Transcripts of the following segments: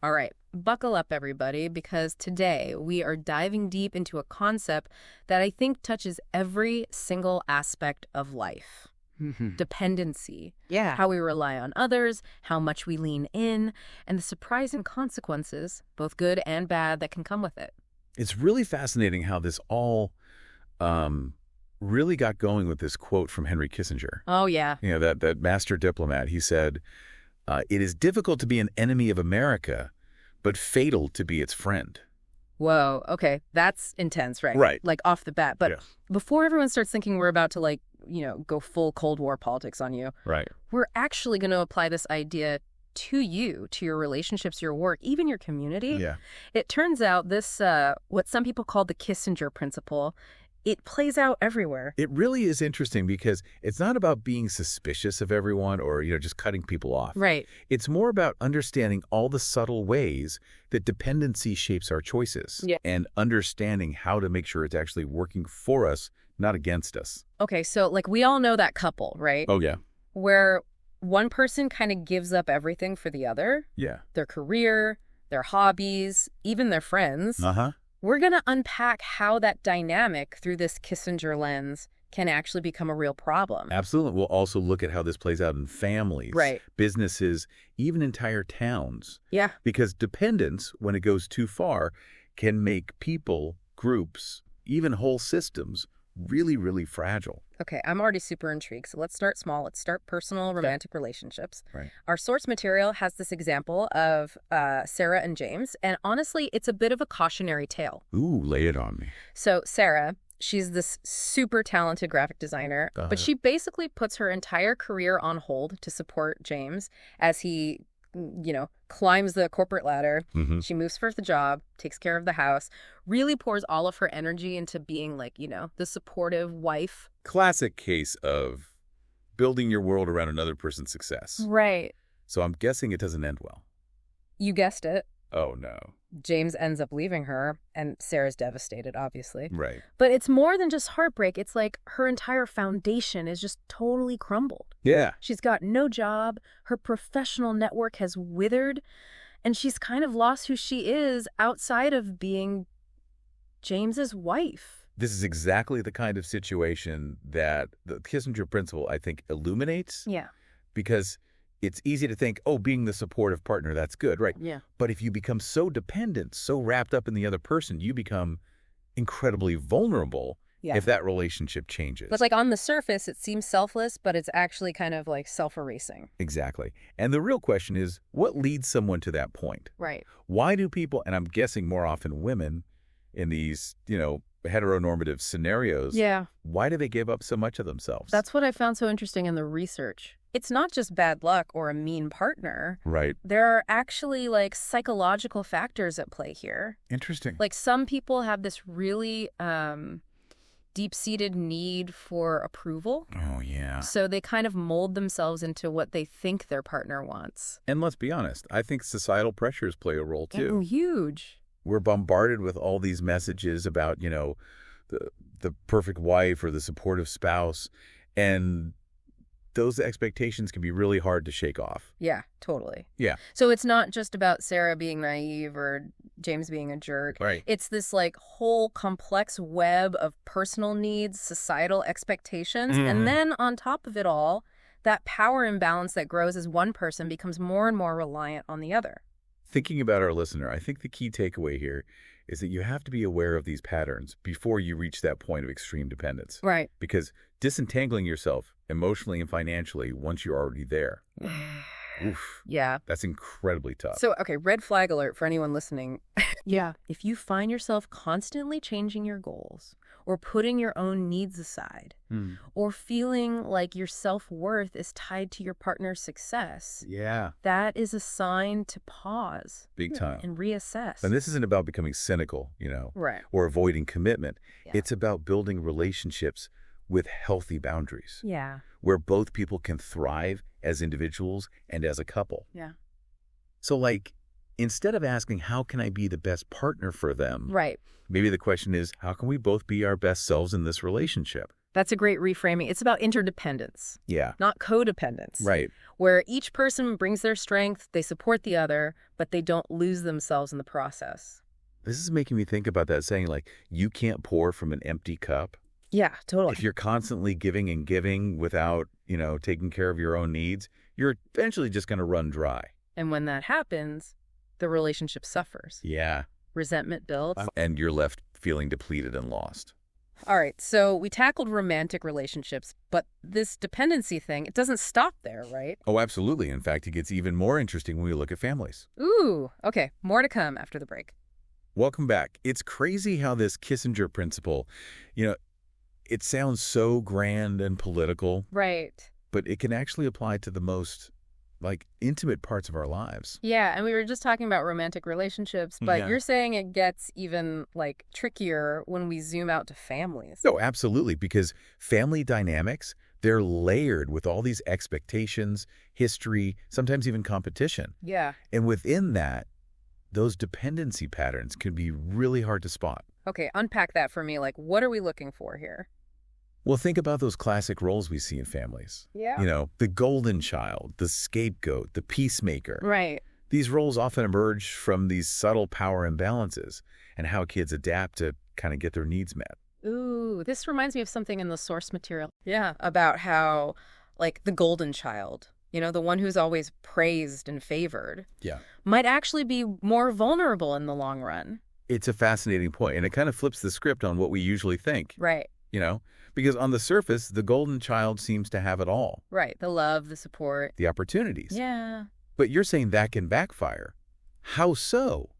All right, buckle up, everybody, because today we are diving deep into a concept that I think touches every single aspect of life. Dependency. Yeah. How we rely on others, how much we lean in, and the surprising consequences, both good and bad, that can come with it. It's really fascinating how this all really got going with this quote from Henry Kissinger. Oh, yeah. You know, that master diplomat. He said, it is difficult to be an enemy of America, but fatal to be its friend. Whoa, okay, that's intense, right? Right. Like off the bat. But Yeah. before everyone starts thinking we're about to, go full Cold War politics on you, Right. we're actually going to apply this idea to you, to your relationships, your work, even your community. Yeah. It turns out this, what some people call the Kissinger principle, it plays out everywhere. It really is interesting because it's not about being suspicious of everyone or, just cutting people off. Right. It's more about understanding all the subtle ways that dependency shapes our choices. Yeah. And understanding how to make sure it's actually working for us, not against us. Okay, so we all know that couple, right? Oh, yeah. Where one person kind of gives up everything for the other. Yeah. Their career, their hobbies, even their friends. Uh-huh. We're going to unpack how that dynamic through this Kissinger lens can actually become a real problem. Absolutely. We'll also look at how this plays out in families, Right. businesses, even entire towns. Yeah. Because dependence, when it goes too far, can make people, groups, even whole systems really, really fragile. Okay, I'm already super intrigued. So let's start small. Let's start personal romantic relationships. Right. Our source material has this example of Sarah and James. And honestly, it's a bit of a cautionary tale. Ooh, lay it on me. So Sarah, she's this super talented graphic designer, but she basically puts her entire career on hold to support James as he, climbs the corporate ladder. Mm-hmm. She moves for the job, takes care of the house, really pours all of her energy into being the supportive wife. Classic case of building your world around another person's success. Right. So I'm guessing it doesn't end well. You guessed it. Oh, no. James ends up leaving her, and Sarah's devastated, obviously. Right. But it's more than just heartbreak. It's like her entire foundation is just totally crumbled. Yeah. She's got no job, her professional network has withered, and she's kind of lost who she is outside of being James's wife. This is exactly the kind of situation that the Kissinger principle, I think, illuminates. Yeah. Because it's easy to think, oh, being the supportive partner, that's good, right? Yeah. But if you become so dependent, so wrapped up in the other person, you become incredibly vulnerable if that relationship changes. But on the surface, it seems selfless, but it's actually kind of self-erasing. Exactly. And the real question is, what leads someone to that point? Right. Why do people, and I'm guessing more often women in these, heteronormative scenarios, why do they give up so much of themselves? That's what I found so interesting in the research. It's not just bad luck or a mean partner. Right. There are actually psychological factors at play here. Interesting. Some people have this really deep-seated need for approval. Oh, yeah. So they kind of mold themselves into what they think their partner wants. And let's be honest, I think societal pressures play a role too. Huge. We're bombarded with all these messages about, the perfect wife or the supportive spouse. And those expectations can be really hard to shake off. Yeah, totally. Yeah. So it's not just about Sarah being naive or James being a jerk. Right. It's this whole complex web of personal needs, societal expectations, and then on top of it all, that power imbalance that grows as one person becomes more and more reliant on the other. Thinking about our listener, I think the key takeaway here is that you have to be aware of these patterns before you reach that point of extreme dependence. Right. Because disentangling yourself emotionally and financially once you're already there, oof, Yeah. that's incredibly tough. So, okay, red flag alert for anyone listening. Yeah. If you find yourself constantly changing your goals or putting your own needs aside or feeling like your self-worth is tied to your partner's success, Yeah. that is a sign to pause Big time. and reassess. And this isn't about becoming cynical, Right. or avoiding commitment. Yeah. It's about building relationships with healthy boundaries Yeah. where both people can thrive as individuals and as a couple. Yeah. So instead of asking, how can I be the best partner for them? Right. Maybe the question is, how can we both be our best selves in this relationship? That's a great reframing. It's about interdependence, Yeah. not codependence. Right. Where each person brings their strength, they support the other, but they don't lose themselves in the process. This is making me think about that saying, like, you can't pour from an empty cup. Yeah, totally. If you're constantly giving and giving without, taking care of your own needs, you're eventually just going to run dry. And when that happens, the relationship suffers. Yeah. Resentment builds. And you're left feeling depleted and lost. All right, so we tackled romantic relationships, but this dependency thing, it doesn't stop there, right? Oh, absolutely. In fact, it gets even more interesting when we look at families. Ooh, okay. More to come after the break. Welcome back. It's crazy how this Kissinger principle, it sounds so grand and political. Right. But it can actually apply to the most, intimate parts of our lives. Yeah, and we were just talking about romantic relationships, but You're saying it gets even, trickier when we zoom out to families. No, absolutely, because family dynamics, they're layered with all these expectations, history, sometimes even competition. Yeah. And within that, those dependency patterns can be really hard to spot. Okay, unpack that for me. What are we looking for here? Well, think about those classic roles we see in families. Yeah. The golden child, the scapegoat, the peacemaker. Right. These roles often emerge from these subtle power imbalances and how kids adapt to kind of get their needs met. Ooh, this reminds me of something in the source material. Yeah. About how, the golden child, the one who's always praised and favored, might actually be more vulnerable in the long run. It's a fascinating point, and it kind of flips the script on what we usually think. Right. Because on the surface, the golden child seems to have it all. Right. The love, the support. The opportunities. Yeah. But you're saying that can backfire. How so?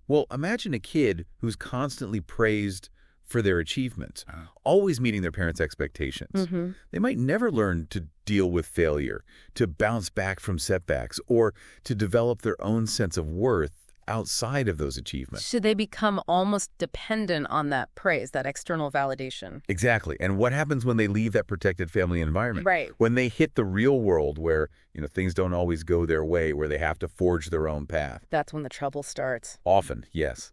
Well, imagine a kid who's constantly praised for their achievements, always meeting their parents' expectations. Mm-hmm. They might never learn to deal with failure, to bounce back from setbacks, or to develop their own sense of worth outside of those achievements. Should they become almost dependent on that praise, that external validation? Exactly. And what happens when they leave that protected family environment? Right. When they hit the real world where, things don't always go their way, where they have to forge their own path. That's when the trouble starts. Often, yes.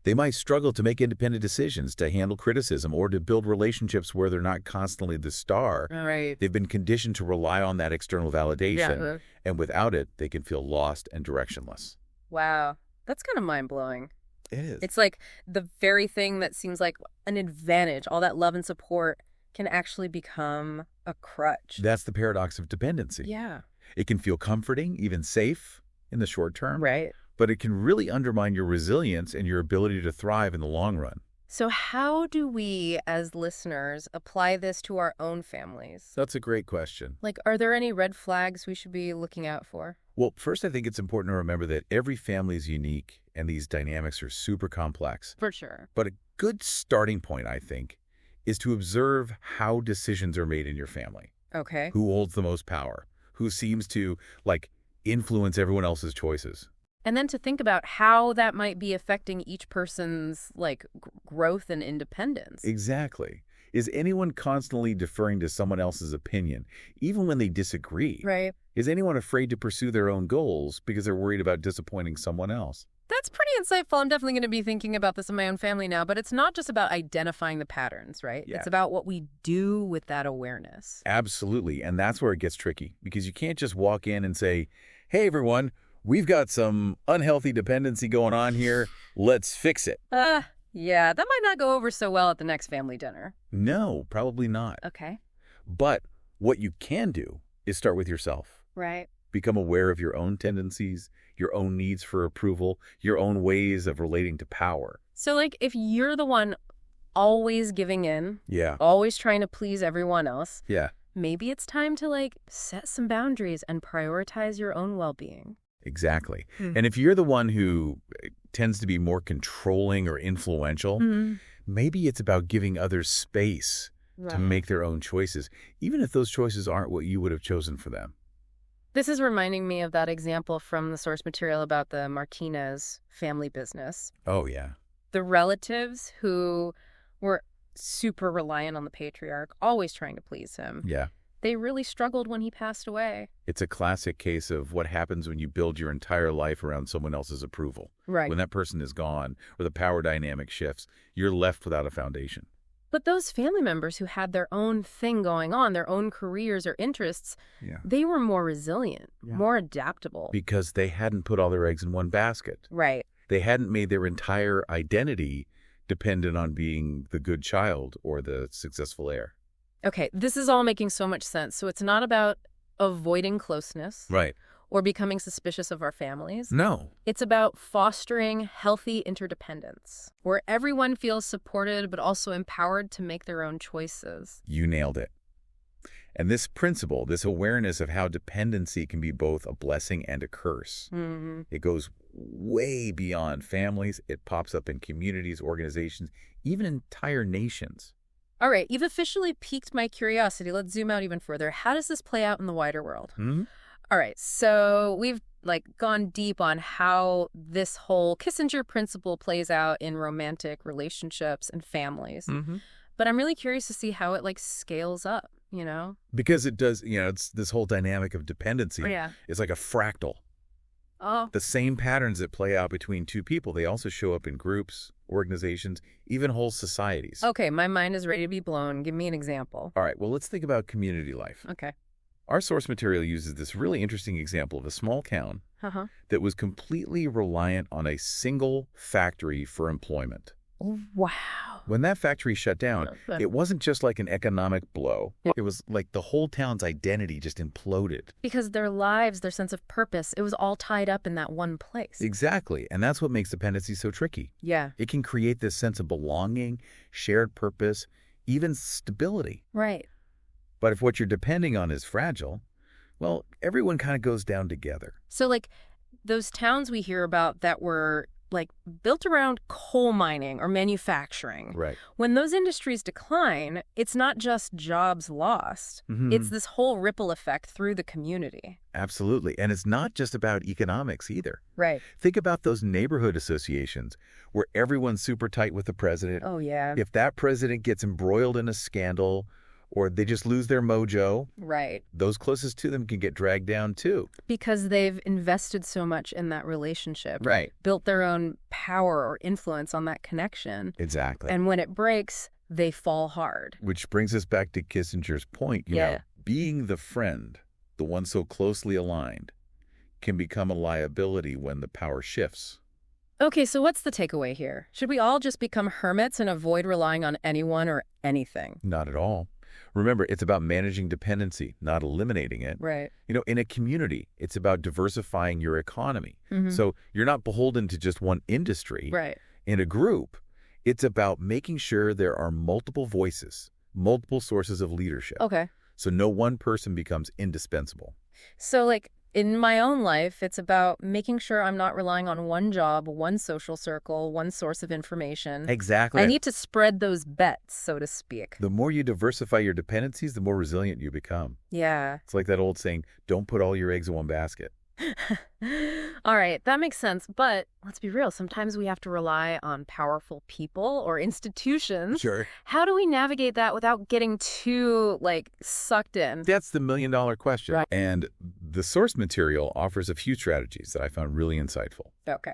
They might struggle to make independent decisions, to handle criticism, or to build relationships where they're not constantly the star. Right. They've been conditioned to rely on that external validation, and without it, they can feel lost and directionless. Wow. That's kind of mind-blowing. It is. It's like the very thing that seems like an advantage, all that love and support, can actually become a crutch. That's the paradox of dependency. Yeah. It can feel comforting, even safe in the short term. Right. But it can really undermine your resilience and your ability to thrive in the long run. So how do we, as listeners, apply this to our own families? That's a great question. Are there any red flags we should be looking out for? Well, first, I think it's important to remember that every family is unique and these dynamics are super complex. For sure. But a good starting point, I think, is to observe how decisions are made in your family. Okay. Who holds the most power? Who seems to, influence everyone else's choices? And then to think about how that might be affecting each person's, growth and independence. Exactly. Is anyone constantly deferring to someone else's opinion, even when they disagree? Right. Is anyone afraid to pursue their own goals because they're worried about disappointing someone else? That's pretty insightful. I'm definitely going to be thinking about this in my own family now, but it's not just about identifying the patterns, right? Yeah. It's about what we do with that awareness. Absolutely. And that's where it gets tricky, because you can't just walk in and say, hey, everyone, we've got some unhealthy dependency going on here. Let's fix it. Yeah, that might not go over so well at the next family dinner. No, probably not. Okay. But what you can do is start with yourself. Right. Become aware of your own tendencies, your own needs for approval, your own ways of relating to power. So, if you're the one always giving in, always trying to please everyone else, maybe it's time to, set some boundaries and prioritize your own well-being. Exactly. And if you're the one who tends to be more controlling or influential, maybe it's about giving others space to make their own choices, even if those choices aren't what you would have chosen for them. This is reminding me of that example from the source material about the Martinez family business. Oh, yeah. The relatives who were super reliant on the patriarch, always trying to please him. Yeah. They really struggled when he passed away. It's a classic case of what happens when you build your entire life around someone else's approval. Right. When that person is gone or the power dynamic shifts, you're left without a foundation. But those family members who had their own thing going on, their own careers or interests, they were more resilient, more adaptable. Because they hadn't put all their eggs in one basket. Right. They hadn't made their entire identity dependent on being the good child or the successful heir. Okay, this is all making so much sense. So it's not about avoiding closeness. Right. Or becoming suspicious of our families. No. It's about fostering healthy interdependence, where everyone feels supported but also empowered to make their own choices. You nailed it. And this principle, this awareness of how dependency can be both a blessing and a curse, it goes way beyond families. It pops up in communities, organizations, even entire nations. All right, you've officially piqued my curiosity. Let's zoom out even further. How does this play out in the wider world? All right, so we've gone deep on how this whole Kissinger principle plays out in romantic relationships and families. But I'm really curious to see how it scales up, Because it does, it's this whole dynamic of dependency. It's like a fractal. Oh. The same patterns that play out between two people, they also show up in groups, organizations, even whole societies. Okay, my mind is ready to be blown. Give me an example. All right, well, let's think about community life. Okay. Our source material uses this really interesting example of a small town that was completely reliant on a single factory for employment. Wow. When that factory shut down, it wasn't just like an economic blow. It was like the whole town's identity just imploded. Because their lives, their sense of purpose, it was all tied up in that one place. Exactly. And that's what makes dependency so tricky. Yeah. It can create this sense of belonging, shared purpose, even stability. Right. But if what you're depending on is fragile, well, everyone kind of goes down together. So those towns we hear about that were built around coal mining or manufacturing. Right. When those industries decline, it's not just jobs lost. It's this whole ripple effect through the community. Absolutely. And it's not just about economics either. Right. Think about those neighborhood associations where everyone's super tight with the president. Oh, yeah. If that president gets embroiled in a scandal or they just lose their mojo, right, those closest to them can get dragged down too. Because they've invested so much in that relationship. Right. Built their own power or influence on that connection. Exactly. And when it breaks, they fall hard. Which brings us back to Kissinger's point. You know, being the friend, the one so closely aligned, can become a liability when the power shifts. Okay, so what's the takeaway here? Should we all just become hermits and avoid relying on anyone or anything? Not at all. Remember, it's about managing dependency, not eliminating it. Right. In a community, it's about diversifying your economy. So you're not beholden to just one industry. Right. In a group, it's about making sure there are multiple voices, multiple sources of leadership. Okay. So no one person becomes indispensable. So in my own life, it's about making sure I'm not relying on one job, one social circle, one source of information. Exactly. I need to spread those bets, so to speak. The more you diversify your dependencies, the more resilient you become. Yeah. It's like that old saying, don't put all your eggs in one basket. All right, that makes sense. But let's be real. Sometimes we have to rely on powerful people or institutions. Sure. How do we navigate that without getting too, sucked in? That's the million-dollar question. Right. And the source material offers a few strategies that I found really insightful. Okay.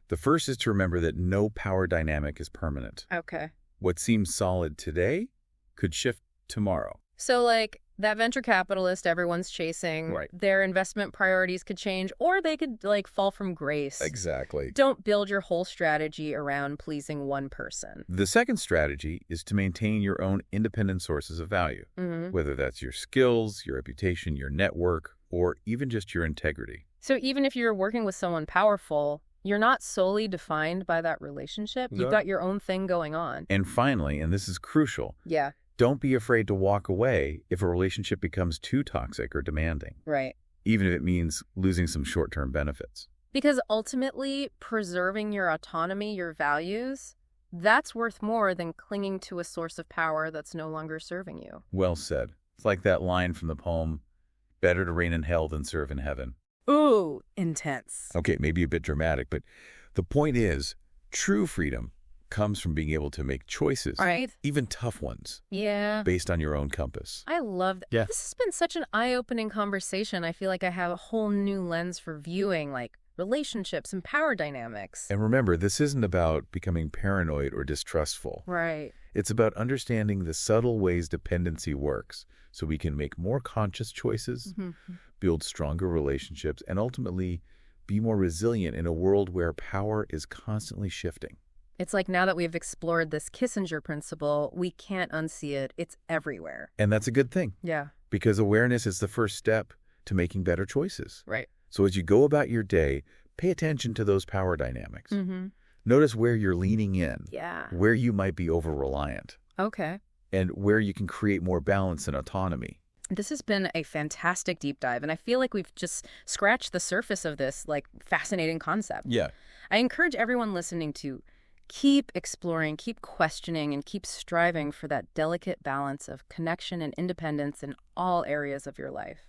The first is to remember that no power dynamic is permanent. Okay. What seems solid today could shift tomorrow. So, that venture capitalist everyone's chasing, right, their investment priorities could change, or they could, fall from grace. Exactly. Don't build your whole strategy around pleasing one person. The second strategy is to maintain your own independent sources of value, whether that's your skills, your reputation, your network, or even just your integrity. So even if you're working with someone powerful, you're not solely defined by that relationship. No. You've got your own thing going on. And finally, and this is crucial, yeah, don't be afraid to walk away if a relationship becomes too toxic or demanding. Right. Even if it means losing some short-term benefits. Because ultimately, preserving your autonomy, your values, that's worth more than clinging to a source of power that's no longer serving you. Well said. It's like that line from the poem, better to reign in hell than serve in heaven. Ooh, intense. Okay, maybe a bit dramatic, but the point is, true freedom comes from being able to make choices, right, even tough ones, based on your own compass. I love that. This has been such an eye-opening conversation. I feel like I have a whole new lens for viewing, relationships, and power dynamics. And remember, this isn't about becoming paranoid or distrustful. Right. It's about understanding the subtle ways dependency works so we can make more conscious choices, build stronger relationships, and ultimately be more resilient in a world where power is constantly shifting. It's like now that we've explored this Kissinger principle, we can't unsee it. It's everywhere. And that's a good thing. Yeah. Because awareness is the first step to making better choices. Right. So as you go about your day, pay attention to those power dynamics. Notice where you're leaning in, where you might be over-reliant, and where you can create more balance and autonomy. This has been a fantastic deep dive, and I feel like we've just scratched the surface of this, like, fascinating concept. Yeah. I encourage everyone listening to keep exploring, keep questioning, and keep striving for that delicate balance of connection and independence in all areas of your life.